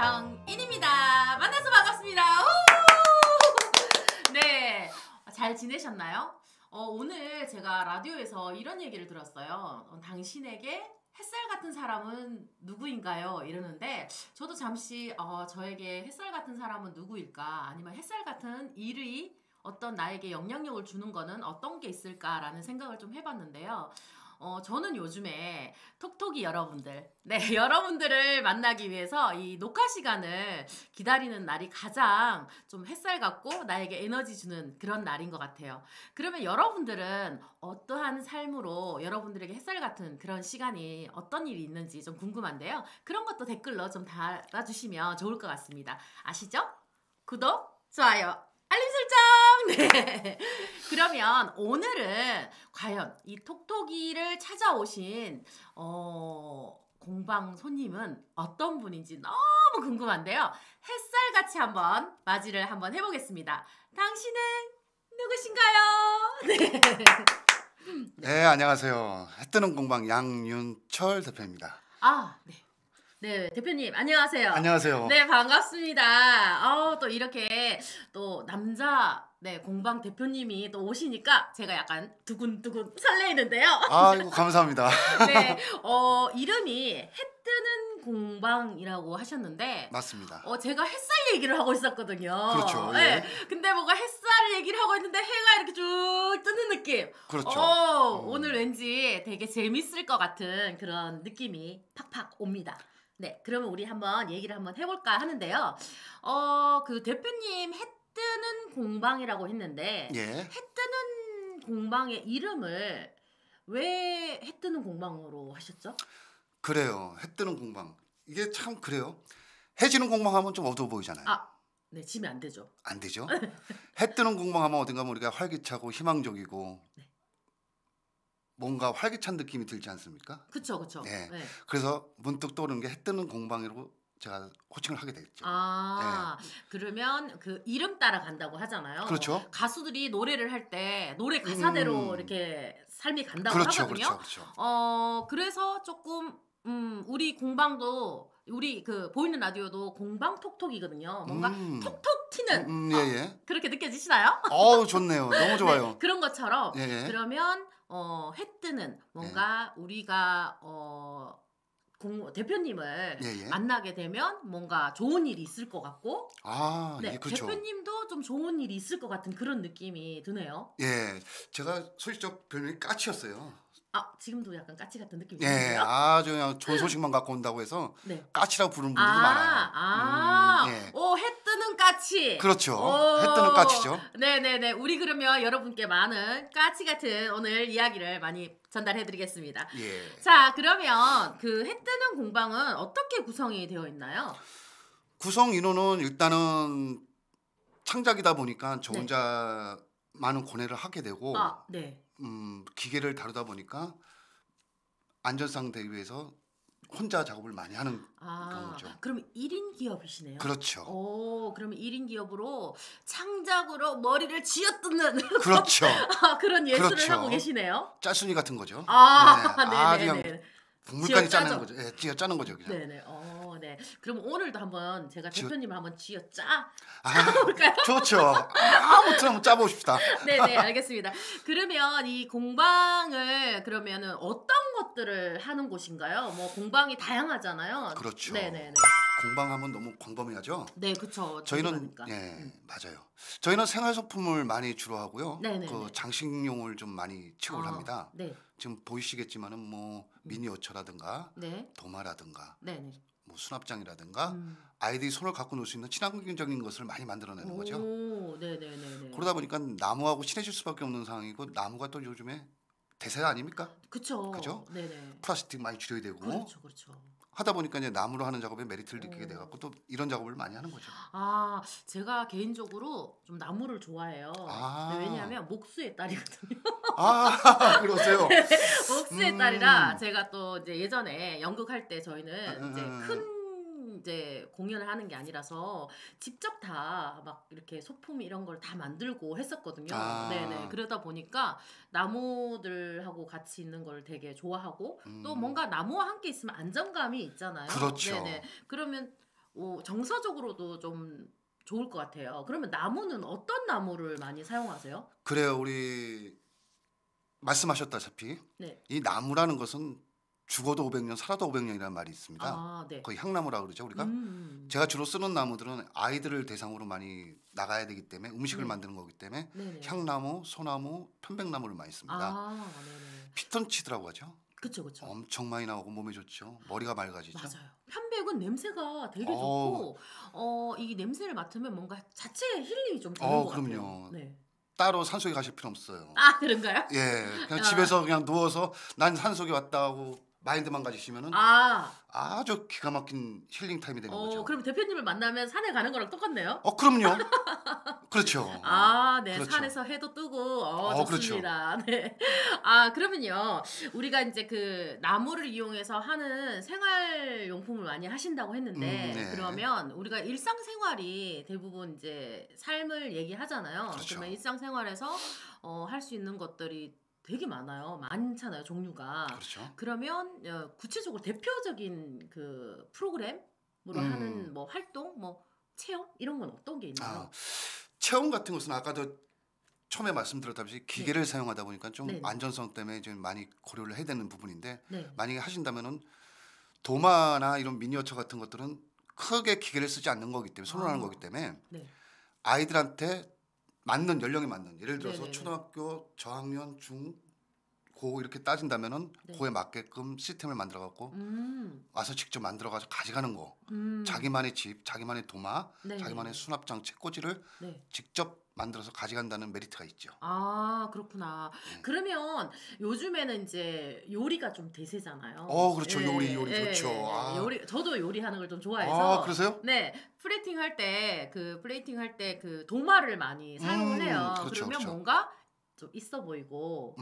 정인입니다. 만나서 반갑습니다. 네, 잘 지내셨나요? 오늘 제가 라디오에서 이런 얘기를 들었어요. 당신에게 햇살 같은 사람은 누구인가요? 이러는데 저도 잠시 저에게 햇살 같은 사람은 누구일까? 아니면 햇살 같은 일이 어떤 나에게 영향력을 주는 거는 어떤 게 있을까라는 생각을 좀 해봤는데요. 저는 요즘에 톡톡이 여러분들, 네, 여러분들을 만나기 위해서 이 녹화 시간을 기다리는 날이 가장 좀 햇살 같고 나에게 에너지 주는 그런 날인 것 같아요. 그러면 여러분들은 어떠한 삶으로 여러분들에게 햇살 같은 그런 시간이 어떤 일이 있는지 좀 궁금한데요. 그런 것도 댓글로 좀 달아주시면 좋을 것 같습니다. 아시죠? 구독, 좋아요, 알림 설정! 네. 그러면 오늘은 과연 이 톡톡이를 찾아오신 공방 손님은 어떤 분인지 너무 궁금한데요. 햇살같이 한번 맞이를 한번 해보겠습니다. 당신은 누구신가요? 네. 네, 안녕하세요. 해뜨는 공방 양윤철 대표입니다. 아, 네. 네, 대표님 안녕하세요. 안녕하세요. 네, 반갑습니다. 또 이렇게 또 남자 공방 대표님이 또 오시니까 제가 약간 두근두근 설레이는데요. 아이고 감사합니다. 네, 이름이 해 뜨는 공방이라고 하셨는데 맞습니다. 제가 햇살 얘기를 하고 있었거든요. 그렇죠. 네, 예. 근데 뭔가 햇살 얘기를 하고 있는데 해가 이렇게 쭉 뜨는 느낌. 그렇죠. 오늘 왠지 되게 재밌을 것 같은 그런 느낌이 팍팍 옵니다. 네, 그러면 우리 한번 얘기를 한번 해볼까 하는데요. 그 대표님 해 뜨는 공방이라고 했는데 예. 해 뜨는 공방의 이름을 왜 해 뜨는 공방으로 하셨죠? 그래요. 해뜨는 공방. 이게 참 그래요. 해지는 공방 하면 좀 어두워 보이잖아요. 네, 지면 안 되죠. 안 되죠. 해뜨는 공방 하면 어딘가 우리가 활기차고 희망적이고 네. 뭔가 활기찬 느낌이 들지 않습니까? 그쵸, 그쵸. 네. 네. 그래서 문득 떠오르는 게 해뜨는 공방이라고 제가 호칭을 하게 됐죠. 그러면 그 이름 따라 간다고 하잖아요. 그렇죠. 가수들이 노래를 할 때 노래 가사대로 이렇게 삶이 간다고 그렇죠, 하거든요. 그렇죠. 그래서 조금 우리 공방도 우리 그 보이는 라디오도 공방 톡톡이거든요. 뭔가 톡톡 튀는 예. 그렇게 느껴지시나요? 좋네요. 너무 좋아요. 네, 그런 것처럼 예. 그러면 해 뜨는 뭔가 우리가 대표님을 예. 만나게 되면 뭔가 좋은 일이 있을 것 같고 예, 그렇죠. 대표님도 좀 좋은 일이 있을 것 같은 그런 느낌이 드네요. 예, 제가 솔직히 별명이 까치였어요. 지금도 약간 까치 같은 느낌이 예, 드세요? 아주 그냥 좋은 소식만 갖고 온다고 해서 네. 까치라고 부르는 분들도 많아요. 예. 해 뜨는 까치. 그렇죠. 해 뜨는 까치죠. 네네네. 우리 그러면 여러분께 많은 까치 같은 오늘 이야기를 많이 전달해드리겠습니다. 예. 자, 그러면 그 해 뜨는 공방은 어떻게 구성이 되어 있나요? 구성 인원은 일단은 창작이다 보니까 저 네. 혼자 많은 고뇌를 하게 되고 네. 기계를 다루다 보니까 안전상 대비해서 혼자 작업을 많이 하는 경우죠. 그럼 1인 기업이시네요. 그렇죠. 그러면 1인 기업으로 창작으로 머리를 쥐어뜯는 그렇죠. 그런 예술을 그렇죠. 하고 계시네요. 짤순이 같은 거죠. 네네네. 국물까지 짜는 거죠. 예, 쥐어 짜는 거죠, 그냥. 네네. 네. 그럼 오늘도 한번 제가 대표님을 한번 쥐어 볼까요? 좋죠. 아무튼 한번 짜보고 싶다. 네네, 알겠습니다. 그러면 이 공방을 그러면은 어떤 것들을 하는 곳인가요? 뭐 공방이 다양하잖아요. 그렇죠. 네네네. 공방하면 너무 광범위하죠. 네, 그렇죠. 저희는 맞아요. 저희는 생활소품을 많이 주로 하고요. 네네네. 그 장식용을 좀 많이 취급을 합니다. 네. 지금 보이시겠지만은 뭐 미니어처라든가 도마라든가 뭐 수납장이라든가 아이들이 손을 갖고 놀 수 있는 친환경적인 것을 많이 만들어내는 거죠. 네네네. 그러다 보니까 나무하고 친해질 수밖에 없는 상황이고 나무가 또 요즘에 대세 아닙니까? 그죠? 네네. 플라스틱 많이 줄여야 되고. 그렇죠. 하다 보니까 이제 나무로 하는 작업에 메리트를 느끼게 돼갖고 또 이런 작업을 많이 하는 거죠. 제가 개인적으로 좀 나무를 좋아해요. 왜냐하면 목수의 딸이거든요. 그러세요? 목수의 딸이라 제가 또 이제 예전에 연극할 때 저희는 이제 큰 이제 공연을 하는 게 아니라서 직접 다 막 이렇게 소품 이런 걸 다 만들고 했었거든요. 네네. 그러다 보니까 나무들하고 같이 있는 걸 되게 좋아하고 또 뭔가 나무와 함께 있으면 안정감이 있잖아요. 그렇죠. 네네. 그러면 정서적으로도 좀 좋을 것 같아요. 그러면 나무는 어떤 나무를 많이 사용하세요? 그래요. 우리 말씀하셨다시피 네. 이 나무라는 것은 죽어도 500년, 살아도 500년이라는 말이 있습니다. 아, 네. 거의 향나무라고 그러죠, 우리가. 제가 주로 쓰는 나무들은 아이들을 대상으로 많이 나가야 되기 때문에 음식을 만드는 거기 때문에 네네. 향나무, 소나무, 편백나무를 많이 씁니다. 아, 피톤치드라고 하죠. 그쵸. 엄청 많이 나오고 몸에 좋죠. 머리가 맑아지죠. 맞아요. 편백은 냄새가 되게 좋고 이 냄새를 맡으면 뭔가 자체 힐링이 좀 되는 것 그럼요. 같아요. 네. 따로 산속에 가실 필요 없어요. 아, 그런가요? 예, 그냥 집에서 그냥 누워서 난 산속에 왔다 하고 마인드만 가지시면은 아주 기가 막힌 힐링 타임이 되는 거죠. 그럼 대표님을 만나면 산에 가는 거랑 똑같네요? 그럼요. 그렇죠. 네. 그렇죠. 산에서 해도 뜨고 좋습니다. 그렇죠. 네. 그러면요. 우리가 이제 그 나무를 이용해서 하는 생활 용품을 많이 하신다고 했는데 네. 그러면 우리가 일상생활이 대부분 이제 삶을 얘기하잖아요. 그렇죠. 그러면 일상생활에서 할 수 있는 것들이 되게 많잖아요, 종류가. 그렇죠. 그러면 구체적으로 대표적인 그 프로그램으로 하는 뭐 활동, 뭐 체험 이런 건 어떤 게 있나요? 체험 같은 것은 아까도 처음에 말씀드렸다시피 기계를 사용하다 보니까 좀 안전성 때문에 좀 많이 고려를 해야 되는 부분인데 만약에 하신다면은 도마나 이런 미니어처 같은 것들은 크게 기계를 쓰지 않는 거기 때문에 손을 하는 거기 때문에 아이들한테 맞는 연령에 맞는 예를 들어서 초등학교 저학년 중 고 이렇게 따진다면은 고에 맞게끔 시스템을 만들어 갖고 와서 직접 만들어 가지고 가져가는 거 자기만의 집 자기만의 도마 자기만의 수납장 책꽂이를 직접 만들어서 가져간다는 메리트가 있죠. 그렇구나. 그러면 요즘에는 이제 요리가 좀 대세잖아요. 그렇죠. 요리 좋죠. 요리 저도 요리하는 걸 좀 좋아해서. 그러세요? 네. 플레이팅 할 때 그 도마를 많이 사용을 해요. 그렇죠, 그러면 그렇죠. 뭔가 좀 있어 보이고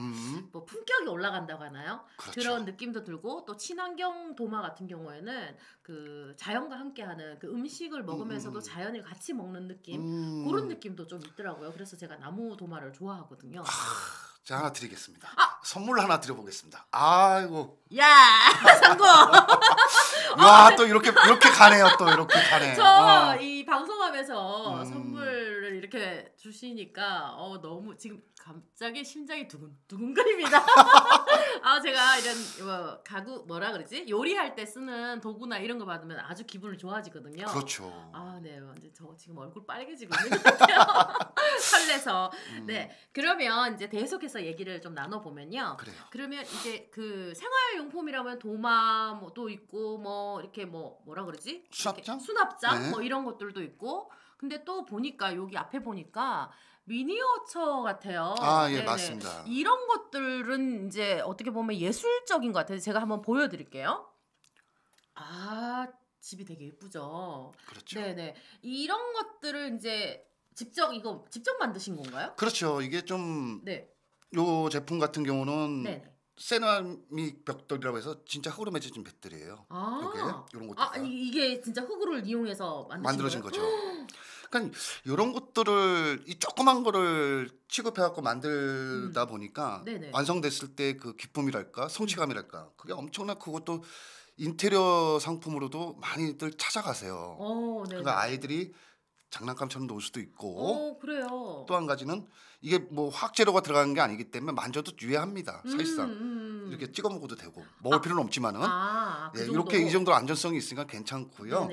뭐 품격이 올라간다고 하나요? 그렇죠. 그런 느낌도 들고 또 친환경 도마 같은 경우에는 그 자연과 함께하는 그 음식을 먹으면서도 자연을 같이 먹는 느낌 그런 느낌도 좀 있더라고요. 그래서 제가 나무 도마를 좋아하거든요. 제가 하나 드리겠습니다. 선물 하나 드려보겠습니다. 아이고. 야 성공. 와 또 이렇게 가네요. 또 이렇게 가네. 저 이 방송하면서 선물을 이렇게 주시니까 너무 지금 갑자기 심장이 두근두근거립니다. 제가 이런 가구 뭐라 그러지? 요리할 때 쓰는 도구나 이런 거 받으면 아주 기분을 좋아지거든요. 그렇죠. 네, 완전 저 지금 얼굴 빨개지고 있는 것 같아요. 설레서. 네, 그러면 이제 계속해서 얘기를 좀 나눠보면요. 그래요. 그러면 이제 그 생활용품이라면 도마도 있고 뭐 이렇게 뭐라 그러지? 수납장 뭐 이런 것들도 있고. 근데 또 보니까 여기 앞에 보니까 미니어처 같아요. 예, 맞습니다. 이런 것들은 이제 어떻게 보면 예술적인 것 같아요. 제가 한번 보여드릴게요. 집이 되게 예쁘죠. 그렇죠. 네네. 이런 것들을 이제 직접 만드신 건가요? 그렇죠. 이게 좀 요 제품 같은 경우는 세라믹 벽돌이라고 해서 진짜 흙으로 맺어진 벽돌이에요. 이게 이런 것들. 이게 진짜 흙을 이용해서 만들어진 거죠. 그러니까 이런 것들을 이 조그만 거를 취급해 갖고 만들다 보니까 완성됐을 때 그 기쁨이랄까 성취감이랄까 그게 엄청나 크고 또 인테리어 상품으로도 많이들 찾아가세요. 그러니까 아이들이 장난감처럼 놓을 수도 있고. 그래요. 또 한 가지는 이게 뭐 화학재료가 들어가는 게 아니기 때문에 만져도 유해합니다. 사실상 이렇게 찍어 먹어도 되고 먹을 필요는 없지만은 이렇게 이 정도 안전성이 있으니까 괜찮고요.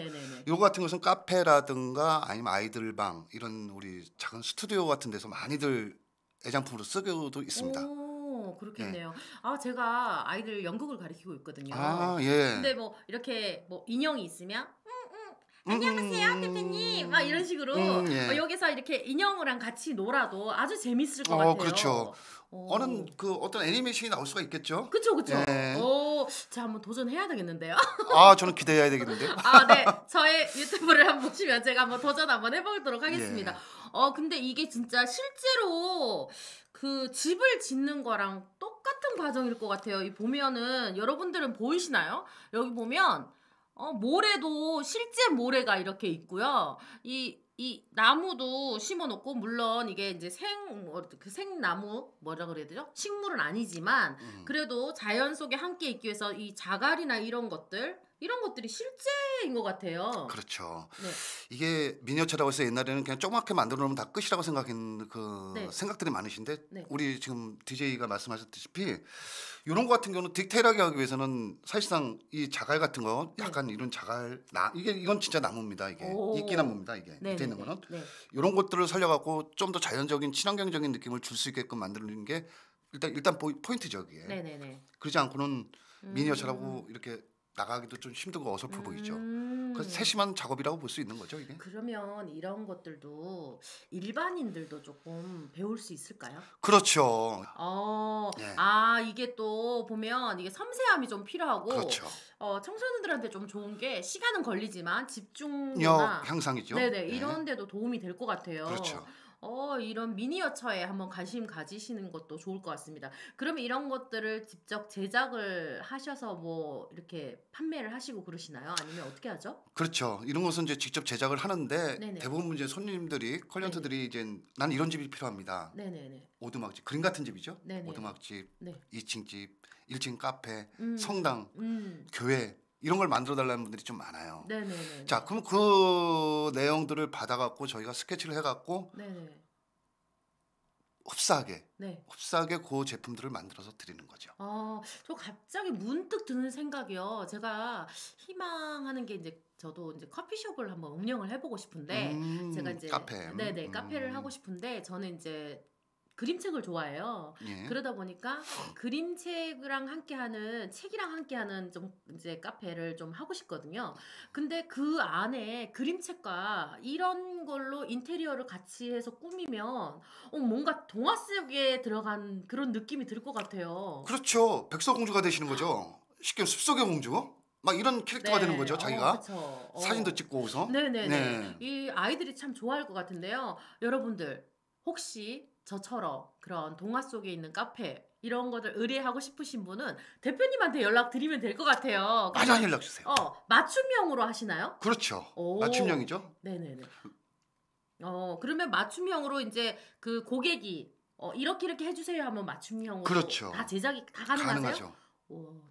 이거 같은 것은 카페라든가 아니면 아이들 방 이런 우리 작은 스튜디오 같은 데서 많이들 애장품으로 쓰고도 있습니다. 그렇겠네요. 제가 아이들 연극을 가르치고 있거든요. 예. 근데 뭐 이렇게 뭐 인형이 있으면 안녕하세요 대표님 막 이런 식으로 여기서 이렇게 인형이랑 같이 놀아도 아주 재밌을 것 같아요. 그렇죠. 어떤 애니메이션이 나올 수가 있겠죠. 그렇죠. 자 한번 도전해야 되겠는데요. 저는 기대해야 되겠는데요. 네, 저의 유튜브를 한번 보시면 제가 한번 도전 한번 해보도록 하겠습니다. 근데 이게 진짜 실제로 그 집을 짓는 거랑 똑같은 과정일 것 같아요. 이 보면은 여러분들은 보이시나요? 여기 보면 모래도 실제 모래가 이렇게 있고요. 이 나무도 심어놓고 물론 이게 이제 생나무 뭐라 그래야 되죠? 식물은 아니지만 그래도 자연 속에 함께 있기 위해서 이 자갈이나 이런 것들 이런 것들이 실제인 것 같아요. 그렇죠. 네. 이게 미니어처라고 해서 옛날에는 그냥 조그맣게 만들어 놓으면 다 끝이라고 생각했는 그 네. 생각들이 많으신데 네. 우리 지금 DJ가 말씀하셨다시피 이런 거 같은 경우는 디테일하게 하기 위해서는 사실상 이 자갈 같은 거 약간 이런 자갈 이건 진짜 나무입니다. 이게 이끼나무입니다. 이게 밑에 있는 거는 이런 것들을 살려갖고 좀 더 자연적인 친환경적인 느낌을 줄 수 있게끔 만드는 게 일단 포인트죠. 그게. 네네네. 그러지 않고는 미니어처라고 이렇게 나가기도 좀 힘들고 어설퍼 보이죠. 그래서 세심한 작업이라고 볼 수 있는 거죠, 이게. 그러면 이런 것들도 일반인들도 조금 배울 수 있을까요? 그렇죠. 네. 이게 또 보면 이게 섬세함이 좀 필요하고 그렇죠. 청소년들한테 좀 좋은 게 시간은 걸리지만 집중력 향상이죠. 네네. 이런 데도 도움이 될 것 같아요. 그렇죠. 이런 미니어처에 한번 관심 가지시는 것도 좋을 것 같습니다. 그러면 이런 것들을 직접 제작을 하셔서 뭐 이렇게 판매를 하시고 그러시나요? 아니면 어떻게 하죠? 그렇죠. 이런 것은 이제 직접 제작을 하는데 네네. 대부분 이제 손님들이 클리언트들이 이제 난 이런 집이 필요합니다. 네네네. 오두막집 그림 같은 집이죠. 네네. 오두막집, 네. 2층 집, 1층 카페, 성당, 교회 이런 걸 만들어 달라는 분들이 좀 많아요. 네네네. 자, 그럼 그 내용들을 받아갖고 저희가 스케치를 해갖고 네네. 흡사하게 그 제품들을 만들어서 드리는 거죠. 저 갑자기 문득 드는 생각이요. 제가 희망하는 게 이제 저도 이제 커피숍을 한번 운영을 해보고 싶은데 제가 이제 카페. 네네 카페를 하고 싶은데 저는 이제 그림책을 좋아해요. 그러다 보니까 그림책이랑 함께하는 책이랑 함께하는 좀 이제 카페를 좀 하고 싶거든요. 근데 그 안에 그림책과 이런 걸로 인테리어를 같이 해서 꾸미면 뭔가 동화 속에 들어간 그런 느낌이 들 것 같아요. 그렇죠. 백설공주가 되시는 거죠. 쉽게 숲속의 공주. 막 이런 캐릭터가 되는 거죠. 자기가 사진도 찍고 오서. 네네네. 이 아이들이 참 좋아할 것 같은데요. 여러분들 혹시 저처럼 그런 동화 속에 있는 카페 이런 것들 의뢰하고 싶으신 분은 대표님한테 연락 드리면 될 것 같아요. 많이 연락 주세요. 맞춤형으로 하시나요? 그렇죠. 맞춤형이죠. 네네네. 그러면 맞춤형으로 이제 그 고객이 이렇게 해주세요 하면 맞춤형으로 그렇죠. 다 제작이 다 가능하세요? 가능하죠.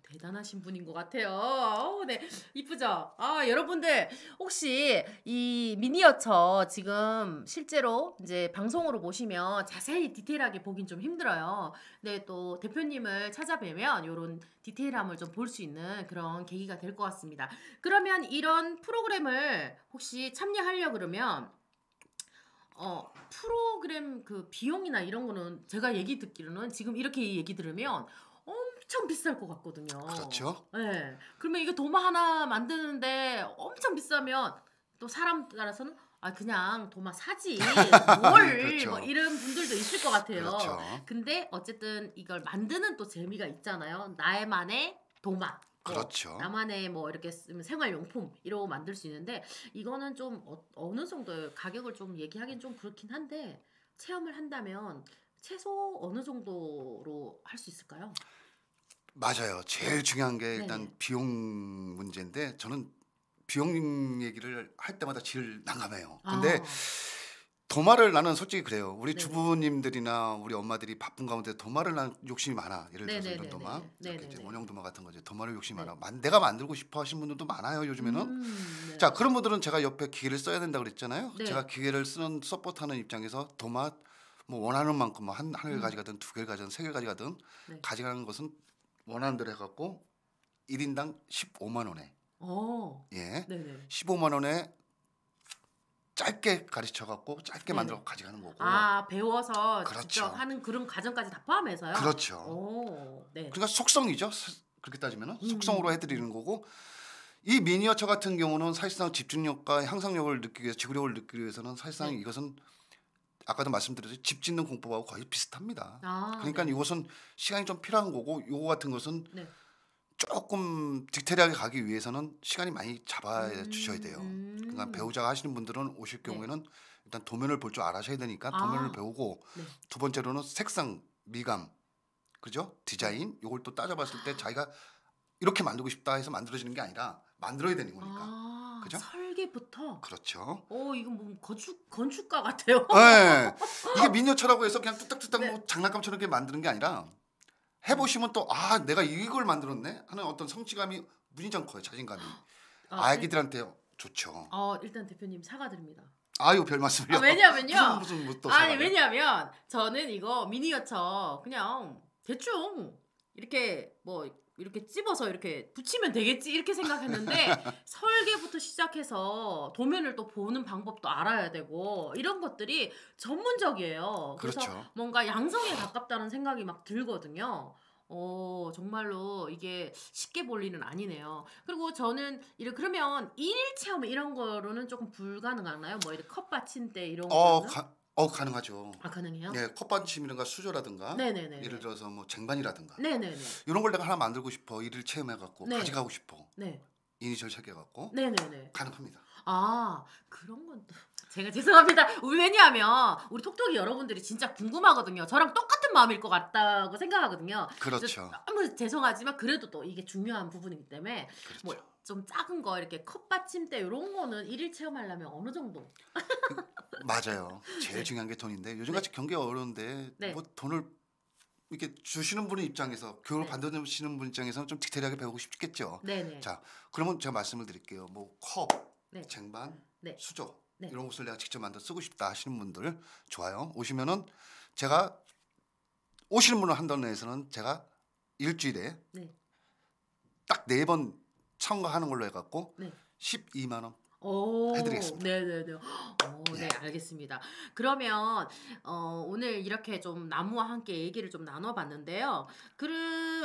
대단하신 분인 것 같아요. 네, 이쁘죠? 여러분들 혹시 이 미니어처 지금 실제로 이제 방송으로 보시면 자세히 디테일하게 보긴 좀 힘들어요. 근데 또 대표님을 찾아뵈면 이런 디테일함을 좀 볼 수 있는 그런 계기가 될 것 같습니다. 그러면 이런 프로그램을 혹시 참여하려 그러면 프로그램 그 비용이나 이런 거는 제가 얘기 듣기로는 지금 이렇게 얘기 들으면 엄청 비쌀 것 같거든요. 그렇죠. 네. 그러면 이게 도마 하나 만드는데 엄청 비싸면 또 사람 따라서는 그냥 도마 사지 뭘 그렇죠. 뭐 이런 분들도 있을 것 같아요. 그렇죠. 근데 어쨌든 이걸 만드는 또 재미가 있잖아요. 나만의 도마. 그렇죠. 나만의 뭐 이렇게 생활용품 이러고 만들 수 있는데 이거는 좀 어느 정도 가격을 좀 얘기하긴 좀 그렇긴 한데 체험을 한다면 최소 어느 정도로 할 수 있을까요? 맞아요. 제일 중요한 게 일단 비용 문제인데 저는 비용 얘기를 할 때마다 제일 난감해요. 근데 도마를 나는 솔직히 그래요. 우리 주부님들이나 우리 엄마들이 바쁜 가운데 도마를 난 욕심이 많아. 예를 들어서 이런 도마, 이제 원형 도마 같은 거지. 도마를 욕심이 많아. 내가 만들고 싶어 하시는 분들도 많아요. 요즘에는. 자, 그런 분들은 제가 옆에 기계를 써야 된다고 그랬잖아요. 제가 기계를 쓰는 서포트하는 입장에서 도마 뭐 원하는 만큼 뭐 한 개를 가져가든 두 개를 가져가든 세 개를 가져가든 가져가는 것은 원하는 대로 해갖고 1인당 15만 원에 15만 원에 짧게 가르쳐갖고 짧게 만들어 가져가는 거고. 배워서 직접 하는 그런 과정까지 다 포함해서요? 그렇죠. 그러니까 속성이죠. 그렇게 따지면 속성으로 해드리는 거고 이 미니어처 같은 경우는 사실상 집중력과 향상력을 느끼기 위해서 지구력을 느끼기 위해서는 사실상 이것은 아까도 말씀드렸듯이 집 짓는 공법하고 거의 비슷합니다. 그러니까 이것은 시간이 좀 필요한 거고 요거 같은 것은 조금 디테일하게 가기 위해서는 시간이 많이 잡아 주셔야 돼요. 그러니까 배우자가 하시는 분들은 오실 경우에는 일단 도면을 볼 줄 알아셔야 되니까 도면을 배우고 두 번째로는 색상, 미감, 그죠? 디자인 요걸 또 따져봤을 때 자기가 이렇게 만들고 싶다 해서 만들어지는 게 아니라 만들어야 되는 거니까. 그죠? 설계부터. 그렇죠. 이거 뭐 건축가 같아요. 네. 이게 미니어처라고 해서 그냥 뚝딱뚝딱 뭐 장난감처럼 이렇게 만드는 게 아니라 해보시면 또 내가 이걸 만들었네 하는 어떤 성취감이 무진장 커요. 자신감이. 아기들한테 좋죠. 일단 대표님 사과드립니다. 아유 별 말씀을요. 왜냐면요. 무슨 또 아니 왜냐면 저는 이거 미니어처 그냥 대충 이렇게 뭐 이렇게 찝어서 이렇게 붙이면 되겠지 이렇게 생각했는데 설계부터 시작해서 도면을 또 보는 방법도 알아야 되고 이런 것들이 전문적이에요. 그래서 그렇죠. 뭔가 양성에 가깝다는 생각이 막 들거든요. 정말로 이게 쉽게 볼 일은 아니네요. 그리고 저는 그러면 일일 체험 이런 거로는 조금 불가능하나요? 뭐 이렇게 컵 받침대 이런 거는? 가능하죠. 가능해요? 네, 컵받침이라든가 수저라든가 네네네. 예를 들어서 뭐 쟁반이라든가 네네네. 이런 걸 내가 하나 만들고 싶어. 일일 체험해갖고 네. 가져가고 싶어. 네. 이니셜 새겨갖고 네네네. 가능합니다. 그런 건 또 제가 죄송합니다. 왜냐하면 우리 톡톡이 여러분들이 진짜 궁금하거든요. 저랑 똑같은 마음일 것 같다고 생각하거든요. 그렇죠. 너무 죄송하지만 그래도 또 이게 중요한 부분이기 때문에 그렇죠. 뭐 좀 작은 거 이렇게 컵 받침대 이런 거는 일일 체험하려면 어느 정도? 맞아요. 제일 중요한 게 돈인데 요즘같이 경기가 어려운데 뭐 돈을 이렇게 주시는 분의 입장에서 교육을 받으시는 분 입장에서는 좀 디테일하게 배우고 싶겠죠. 네네. 자, 그러면 제가 말씀을 드릴게요. 뭐 컵, 쟁반, 수저 이런 것을 내가 직접 만들어 쓰고 싶다 하시는 분들 좋아요. 오시면은 제가 오시는 분을 한다는 데에서는 제가 일주일에 딱 4번 참가하는 걸로 해갖고 12만 원 해드리겠습니다. 네네네. 네, 알겠습니다. 그러면 오늘 이렇게 좀 나무와 함께 얘기를 좀 나눠봤는데요.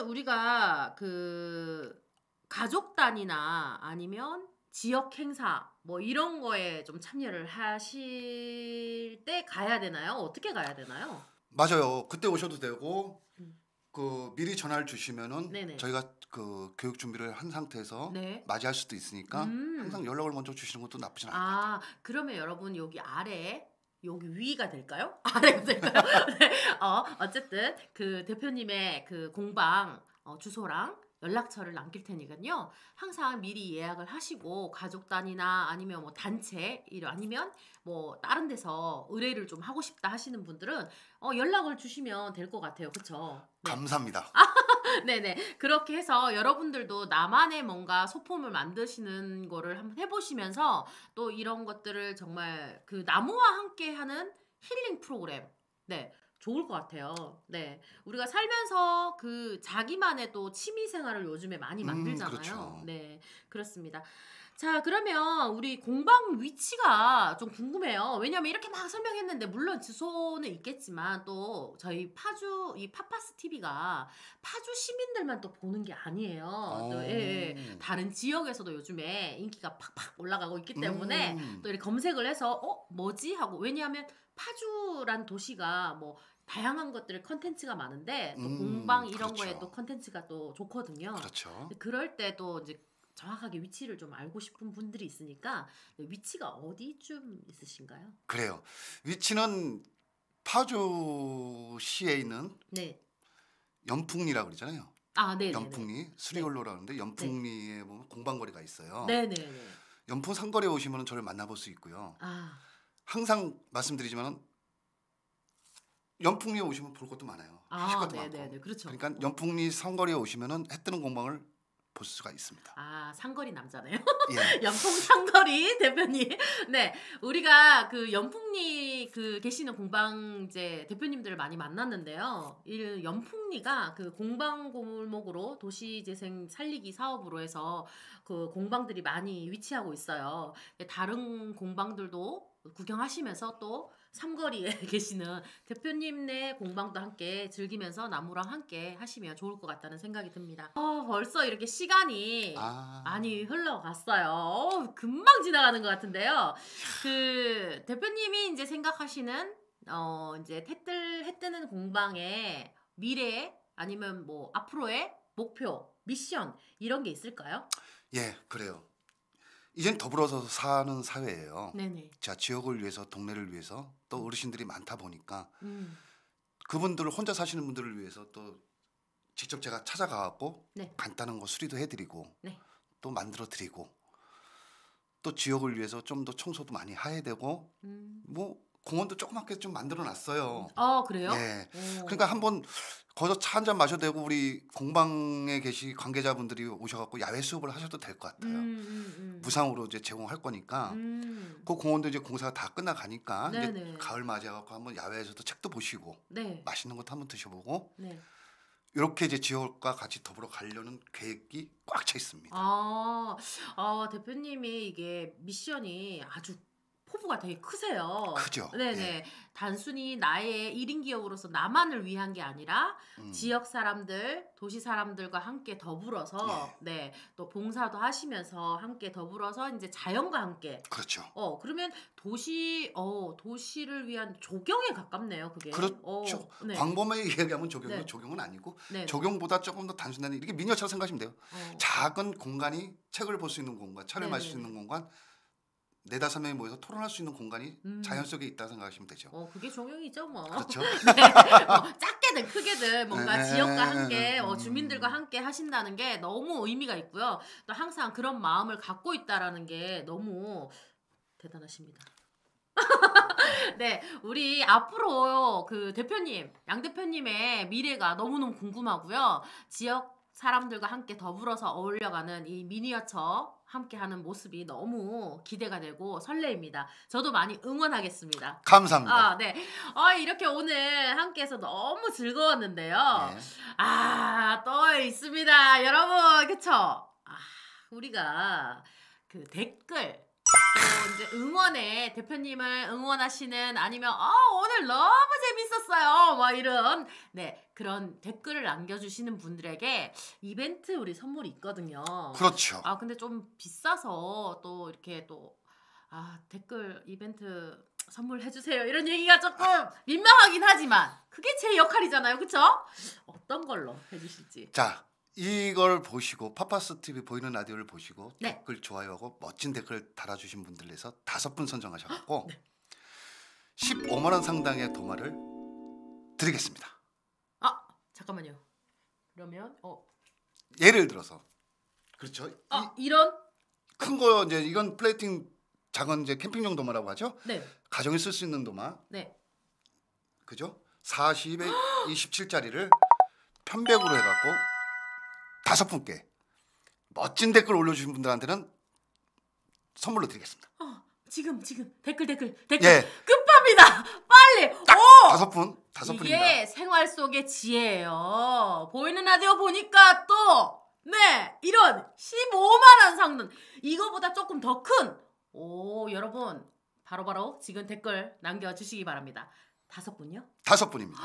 우리가 그 가족 단위나 아니면 지역 행사 뭐 이런 거에 좀 참여를 하실 때 가야 되나요? 어떻게 가야 되나요? 맞아요. 그때 오셔도 되고 그 미리 전화를 주시면은 네네. 저희가 그 교육 준비를 한 상태에서 맞이할 수도 있으니까 항상 연락을 먼저 주시는 것도 나쁘진 않아요. 그러면 여러분 여기 아래 여기 위가 될까요? 아래가 될까요? 네. 어쨌든 그 대표님의 그 공방 주소랑 연락처를 남길 테니까요. 항상 미리 예약을 하시고 가족 단위나 아니면 뭐 단체 아니면 뭐 다른 데서 의뢰를 좀 하고 싶다 하시는 분들은 연락을 주시면 될 것 같아요. 그렇죠? 감사합니다. 네네. 그렇게 해서 여러분들도 나만의 뭔가 소품을 만드시는 거를 한번 해보시면서 또 이런 것들을 정말 그 나무와 함께 하는 힐링 프로그램. 네. 좋을 것 같아요. 네. 우리가 살면서 그 자기만의 또 취미 생활을 요즘에 많이 만들잖아요. 그렇죠. 네. 그렇습니다. 자, 그러면 우리 공방 위치가 좀 궁금해요. 왜냐면 이렇게 막 설명했는데 물론 주소는 있겠지만 또 저희 파주 이 파파스 TV가 파주 시민들만 또 보는 게 아니에요. 또 다른 지역에서도 요즘에 인기가 팍팍 올라가고 있기 때문에 또 이렇게 검색을 해서 뭐지 하고 왜냐하면 파주란 도시가 뭐 다양한 것들 컨텐츠가 많은데 또 공방 이런 거에 또 컨텐츠가 또 좋거든요. 그렇죠. 그럴 때 또 이제 정확하게 위치를 좀 알고 싶은 분들이 있으니까 위치가 어디쯤 있으신가요? 그래요. 위치는 파주시에 있는 연풍리라고 그러잖아요. 네. 연풍리 수리홀로라고 하는데 연풍리에 보면 공방거리가 있어요. 네네네. 연풍 상거리에 오시면 저를 만나볼 수 있고요. 항상 말씀드리지만 연풍리에 오시면 볼 것도 많아요. 하실 것도 많고. 그렇죠. 그러니까 연풍리 상거리에 오시면은 해 뜨는 공방을 볼 수가 있습니다. 상거리 남자네요. 예. 연풍 상거리 대표님. 네, 우리가 그 연풍리 그 계시는 공방 이제 대표님들을 많이 만났는데요. 이 연풍리가 그 공방 골목으로 도시재생 살리기 사업으로 해서 그 공방들이 많이 위치하고 있어요. 다른 공방들도 구경하시면서 또 삼거리에 계시는 대표님네 공방도 함께 즐기면서 나무랑 함께 하시면 좋을 것 같다는 생각이 듭니다. 벌써 이렇게 시간이 많이 흘러갔어요. 금방 지나가는 것 같은데요. 그 대표님이 이제 생각하시는 이제 해 뜨는 공방의 미래 아니면 뭐 앞으로의 목표, 미션 이런 게 있을까요? 예, 그래요. 이젠 더불어서 사는 사회예요. 네네. 자, 지역을 위해서, 동네를 위해서 또 어르신들이 많다 보니까 그분들을 혼자 사시는 분들을 위해서 또 직접 제가 찾아가갖고 간단한 거 수리도 해드리고 또 만들어드리고 또 지역을 위해서 좀 더 청소도 많이 해야 되고 뭐 공원도 조그맣게 좀 만들어 놨어요. 그래요? 예. 그러니까 한번 거기서 차 한 잔 마셔도 되고 우리 공방에 계시 관계자분들이 오셔갖고 야외 수업을 하셔도 될 것 같아요. 무상으로 이제 제공할 거니까. 그 공원도 이제 공사가 다 끝나가니까 이제 가을 맞이해갖고 한번 야외에서도 책도 보시고 맛있는 것도 한번 드셔보고 이렇게 이제 지역과 같이 더불어 가려는 계획이 꽉 차 있습니다. 대표님이 이게 미션이 아주 포부가 되게 크세요. 크죠. 네네. 예. 단순히 나의 1인 기업으로서 나만을 위한 게 아니라 지역 사람들, 도시 사람들과 함께 더불어서 또 봉사도 하시면서 함께 더불어서 이제 자연과 함께. 그렇죠. 그러면 도시를 위한 조경에 가깝네요, 그게. 그렇죠. 광범위하게 얘기하면 조경은 아니고 조경보다 조금 더 단순한 이렇게 미니어처로 생각하시면 돼요. 작은 공간이 책을 볼 수 있는 공간, 차를 마실 수 있는 공간, 4-5명이 모여서 토론할 수 있는 공간이 자연 속에 있다 생각하시면 되죠. 그게 조경이죠, 뭐. 그렇죠. 작게든 크게든 뭔가 지역과 함께 주민들과 함께 하신다는 게 너무 의미가 있고요. 또 항상 그런 마음을 갖고 있다라는 게 너무 대단하십니다. 네, 우리 앞으로 그 대표님, 양 대표님의 미래가 너무너무 궁금하고요. 지역 사람들과 함께 더불어서 어울려가는 이 미니어처 함께하는 모습이 너무 기대가 되고 설레입니다. 저도 많이 응원하겠습니다. 감사합니다. 네. 이렇게 오늘 함께해서 너무 즐거웠는데요. 또 있습니다, 여러분. 그쵸? 우리가 그 댓글 또 이제 응원에 대표님을 응원하시는 아니면 오늘 너무 재밌었어요 뭐 이런 그런 댓글을 남겨주시는 분들에게 이벤트 우리 선물이 있거든요. 그렇죠. 근데 좀 비싸서 또 이렇게 댓글 이벤트 선물해주세요 이런 얘기가 조금 민망하긴 하지만 그게 제 역할이잖아요, 그쵸? 어떤 걸로 해주실지. 자, 이걸 보시고 파파스 TV 보이는 라디오를 보시고 댓글 좋아요하고 멋진 댓글 달아주신 분들에서 5분 선정하셔갖고 15만 원 상당의 도마를 드리겠습니다. 잠깐만요. 그러면 예를 들어서 그렇죠. 이런 큰 거 이제 이건 플레이팅 작은 이제 캠핑용 도마라고 하죠. 가정에 쓸 수 있는 도마. 그죠? 40에 27짜리를 편백으로 해갖고 5분께 멋진 댓글 올려주신 분들한테는 선물로 드리겠습니다. 지금 댓글 예. 급합니다. 빨리. 딱 5분입니다. 이게 생활 속의 지혜예요. 보이는 라디오 보니까 또 이런 15만 원 상품 이거보다 조금 더 큰 여러분 바로바로 지금 댓글 남겨주시기 바랍니다. 5분요? 5분입니다.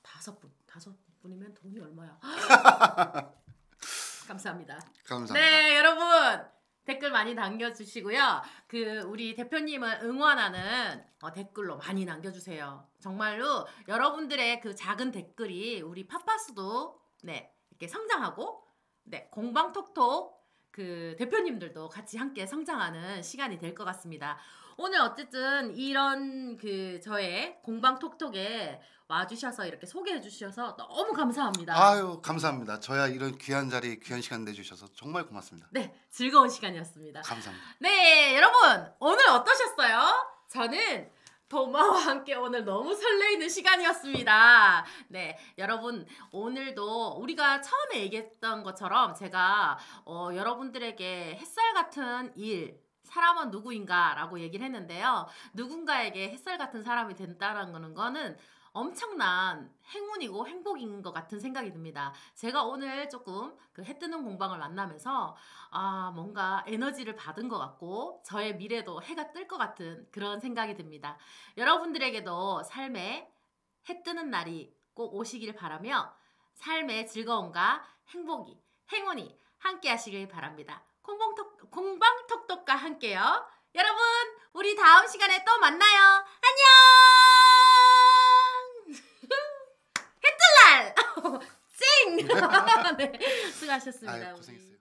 5분이면 돈이 얼마야? 감사합니다. 감사합니다. 여러분 댓글 많이 남겨주시고요. 우리 대표님을 응원하는 댓글로 많이 남겨주세요. 정말로 여러분들의 그 작은 댓글이 우리 파파스도 이렇게 성장하고 공방톡톡 그 대표님들도 같이 함께 성장하는 시간이 될 것 같습니다. 오늘 어쨌든 이런 저의 공방톡톡에 와주셔서 이렇게 소개해 주셔서 너무 감사합니다. 아유, 감사합니다. 저야 이런 귀한 자리, 귀한 시간 내주셔서 정말 고맙습니다. 즐거운 시간이었습니다. 감사합니다. 여러분 오늘 어떠셨어요? 저는 도마와 함께 오늘 너무 설레이는 시간이었습니다. 여러분 오늘도 우리가 처음에 얘기했던 것처럼 제가 여러분들에게 햇살 같은 일 사람은 누구인가 라고 얘기를 했는데요. 누군가에게 햇살 같은 사람이 된다는 거는 엄청난 행운이고 행복인 것 같은 생각이 듭니다. 제가 오늘 조금 해 뜨는 공방을 만나면서 뭔가 에너지를 받은 것 같고 저의 미래도 해가 뜰 것 같은 그런 생각이 듭니다. 여러분들에게도 삶에 해 뜨는 날이 꼭 오시길 바라며 삶의 즐거움과 행운이 함께 하시길 바랍니다. 공방톡톡과 함께요. 여러분 우리 다음 시간에 또 만나요. 안녕. 해뜰날 찡. 수고하셨습니다. 고생했어요.